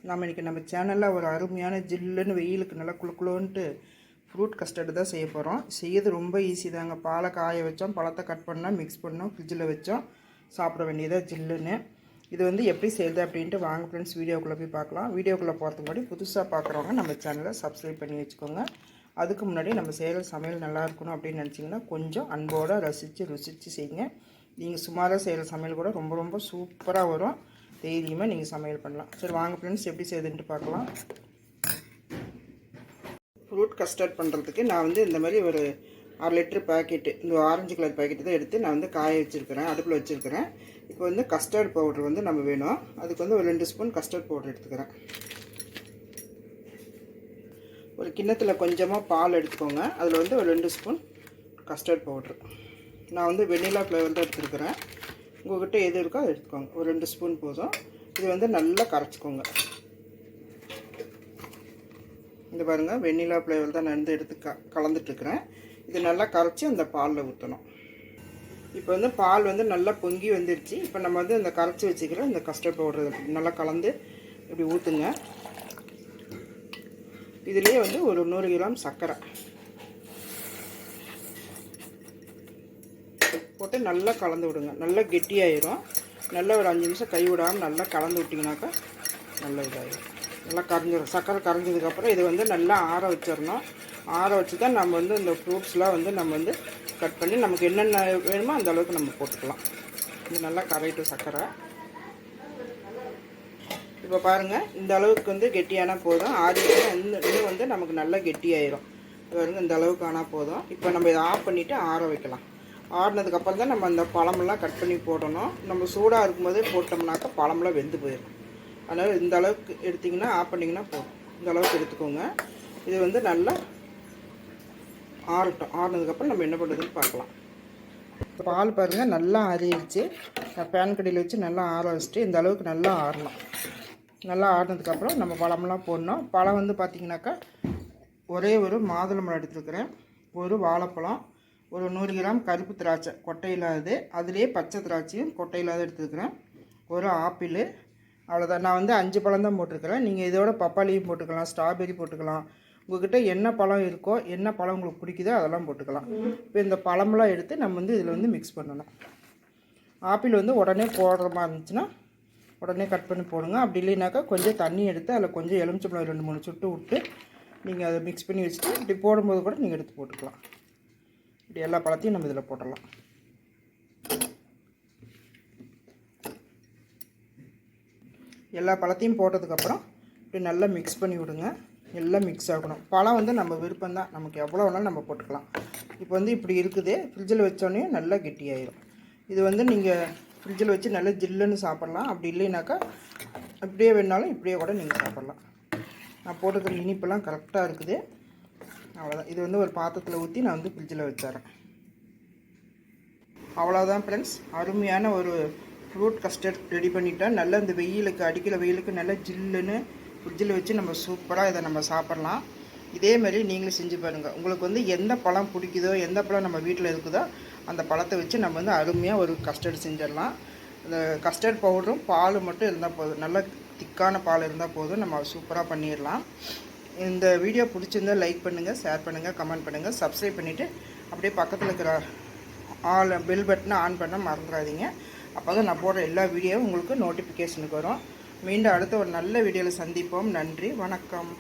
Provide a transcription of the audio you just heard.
நம்ம சேனலில் ஒரு அருமையான ஜில்லுன்னு வெயிலுக்கு நல்லா குளுக்குலோன்ட்டு ஃப்ரூட் கஸ்டர்டு தான் செய்ய போகிறோம். செய்யறது ரொம்ப ஈஸி தாங்க. பாலை காய வச்சோம், பழத்தை கட் பண்ணோம், மிக்ஸ் பண்ணோம், ஃப்ரிட்ஜில் வச்சோம், சாப்பிட வேண்டியதாக ஜில்லுன்னு. இது எப்படி செய்யுது அப்படின்ட்டு வாங்க ஃப்ரெண்ட்ஸ் வீடியோக்குள்ளே போய் பார்க்கலாம். வீடியோக்குள்ளே போகிறதுக்கு முன்னாடி புதுசாக பார்க்குறவங்க நம்ம சேனலை சப்ஸ்கிரைப் பண்ணி வச்சுக்கோங்க. அதுக்கு முன்னாடி நம்ம செய்கிற சமையல் நல்லா இருக்கணும் அப்படின்னு நினச்சிங்கன்னா கொஞ்சம் அன்போடு ருசித்து செய்யுங்க. நீங்கள் சுமாராக செய்கிற சமையல் கூட ரொம்ப ரொம்ப சூப்பராக வரும். தைரியமாக நீங்கள் சமையல் பண்ணலாம். சரி வாங்க ஃப்ரெண்ட்ஸ் எப்படி செய்யுதுன்ட்டு பார்க்கலாம். ஃப்ரூட் கஸ்டர்ட் பண்ணுறதுக்கு நான் இந்த மாதிரி ஒரு 6 லிட்டர் பேக்கெட்டு, இந்த ஆரஞ்சு கலர் பேக்கெட்டு தான் எடுத்து நான் காய வச்சுருக்கிறேன், அடுப்பில் வச்சுருக்கிறேன். இப்போ கஸ்டர்ட் பவுடர் நம்ம வேணும். அதுக்கு ஒரு 2 ஸ்பூன் கஸ்டர்ட் பவுடர் எடுத்துக்கிறேன். ஒரு கிண்ணத்தில் கொஞ்சமாக பால் எடுத்துக்கோங்க. அதில் ஒரு 2 ஸ்பூன் கஸ்டர்ட் பவுட்ரு. நான் வெண்ணிலா ஃப்ளேவர் தான் எடுத்துருக்கிறேன். உங்கள்கிட்ட எது இருக்கோ அதை எடுத்துக்கோங்க. ஒரு 2 ஸ்பூன் போதும். இது நல்லா கரைச்சிக்கோங்க. இந்த பாருங்கள், வெண்ணிலா ஃப்ளேவர் தான் நான் எடுத்து கலந்துட்டுருக்கிறேன். இது நல்லா கரைச்சி அந்த பாலில் ஊற்றணும். இப்போ பால் நல்லா பொங்கி வந்துடுச்சு. இப்போ நம்ம இந்த கரைச்சி வச்சுக்கிற இந்த கஸ்டர்ட் பவுடர் நல்லா கலந்து இப்படி ஊற்றுங்க. இதுலேயே ஒரு 100 கிராம் சர்க்கரை போட்டு நல்லா கலந்து விடுங்க. நல்லா கெட்டியாயிரும். நல்லா ஒரு 5 நிமிஷம் கை விடாமல் நல்லா கலந்து விட்டிங்கனாக்கா நல்லா இதாகிடும். நல்லா கரைஞ்சிடும். சர்க்கரை கரைஞ்சதுக்கப்புறம் இது நல்லா ஆற வச்சிடணும். ஆற வச்சு தான் நம்ம இந்த ஃப்ரூட்ஸ்லாம் நம்ம கட் பண்ணி நமக்கு என்னென்ன வேணுமோ அந்த அளவுக்கு நம்ம போட்டுக்கலாம். இது நல்லா கரையிட்டு சர்க்கரை. இப்போ பாருங்கள், இந்த அளவுக்கு கெட்டியான போதும். இன்னும் நமக்கு நல்லா கெட்டியாயிரும். பாருங்கள், இந்த அளவுக்கு ஆனால் போதும். இப்போ நம்ம இதை ஆஃப் பண்ணிவிட்டு ஆற வைக்கலாம். ஆறினதுக்கப்புறம் தான் நம்ம அந்த பழமெல்லாம் கட் பண்ணி போடணும். நம்ம சூடாக இருக்கும்போதே போட்டோம்னாக்கா பழமெல்லாம் வெந்து போயிடும். அதனால் இந்த அளவுக்கு எடுத்திங்கன்னா ஆஃப் பண்ணிங்கன்னா போதும். இந்த அளவுக்கு எடுத்துக்கோங்க. இது நல்லா ஆறட்டும். ஆறினதுக்கப்புறம் நம்ம என்ன பண்ணுறதுன்னு பார்க்கலாம். பால் பாருங்கள், நல்லா ஆறிடுச்சு. பேன் கடியில் வச்சு நல்லா ஆற வச்சுட்டு இந்த அளவுக்கு நல்லா ஆறணும். நல்லா ஆறினதுக்கப்புறம் நம்ம பழமெல்லாம் போடணும். பழம் பார்த்திங்கனாக்கா ஒரே ஒரு மாதுளம்பழம் எடுத்துருக்கிறேன், ஒரு வாழைப்பழம், ஒரு 100 கிராம் கருப்பு திராட்சை கொட்டை இல்லாதது, அதுலேயே பச்சை திராட்சையும் கொட்டை இல்லாத எடுத்துக்கிறேன், ஒரு ஆப்பிள். அவ்வளோதான். நான் 5 பழம் தான் போட்டிருக்கிறேன். நீங்கள் இதோட பப்பாளியும் போட்டுக்கலாம், ஸ்ட்ராபெரி போட்டுக்கலாம். உங்கள்கிட்ட என்ன பழம் இருக்கோ, என்ன பழம் உங்களுக்கு பிடிக்குதோ அதெல்லாம் போட்டுக்கலாம். இப்போ இந்த பழமெல்லாம் எடுத்து நம்ம இதில் மிக்ஸ் பண்ணணும். ஆப்பிள் உடனே போடுற மாதிரி இருந்துச்சுன்னா உடனே கட் பண்ணி போடுங்க. அப்படி இல்லைனாக்கா கொஞ்சம் தண்ணி எடுத்து அதில் கொஞ்சம் எலுமிச்சம்பழம் 2-3 சுட்டு விட்டு நீங்கள் அதை மிக்ஸ் பண்ணி வச்சுட்டு இப்படி போடும்போது கூட நீங்கள் எடுத்து போட்டுக்கலாம். இப்படி எல்லா பழத்தையும் நம்ம இதில் போட்டுடலாம். எல்லா பழத்தையும் போட்டதுக்கப்புறம் இப்படி நல்லா மிக்ஸ் பண்ணி விடுங்க. எல்லாம் மிக்ஸ் ஆகணும். பழம் நம்ம விருப்பம்தான், நமக்கு எவ்வளோ வேணாலும் நம்ம போட்டுக்கலாம். இப்போ இப்படி இருக்குது. ஃப்ரிட்ஜில் வச்சோடனே நல்லா கெட்டியாயிரும். இது நீங்கள் ஃப்ரிட்ஜில் வச்சு நல்லா ஜில்லுன்னு சாப்பிட்லாம். அப்படி இல்லைனாக்கா இப்படியே வேணாலும் இப்படியே கூட நீங்கள் சாப்பிட்லாம். நான் போட்டுக்கிற இனிப்பெல்லாம் கரெக்டாக இருக்குது. அவ்வளோதான். இது ஒரு பாத்திரத்தில் ஊற்றி நான் ஃப்ரிட்ஜில் வச்சுறேன். அவ்வளோதான் ஃப்ரெண்ட்ஸ், அருமையான ஒரு ஃப்ரூட் கஸ்டர்ட் ரெடி பண்ணிட்டேன். நல்லா இந்த வெயிலுக்கு, அடிக்கிற வெயிலுக்கு நல்லா ஜில்லுன்னு ஃப்ரிட்ஜில் வச்சு நம்ம சூப்பராக இதை நம்ம சாப்பிட்லாம். இதேமாரி நீங்களும் செஞ்சு பாருங்கள். உங்களுக்கு எந்த பழம் பிடிக்குதோ, எந்த பழம் நம்ம வீட்டில் இருக்குதோ அந்த பழத்தை வச்சு நம்ம அருமையாக ஒரு கஸ்டர்ட் செஞ்சிடலாம். இந்த கஸ்டர்ட் பவுடரும் பால் மட்டும் இருந்தால் போதும். நல்லா திக்கான பால் இருந்தால் போதும், நம்ம சூப்பராக பண்ணிடலாம். இந்த வீடியோ பிடிச்சிருந்தால் லைக் பண்ணுங்கள், ஷேர் பண்ணுங்கள், கமெண்ட் பண்ணுங்கள், சப்ஸ்கிரைப் பண்ணிவிட்டு அப்படியே பக்கத்தில் இருக்கிற பெல் பட்டனை ஆன் பண்ண மறந்துடாதீங்க. அப்போ தான் நான் போடுற எல்லா வீடியோவும் உங்களுக்கு நோட்டிஃபிகேஷனுக்கு வரும். மீண்டும் அடுத்த ஒரு நல்ல வீடியோவில் சந்திப்போம். நன்றி, வணக்கம்.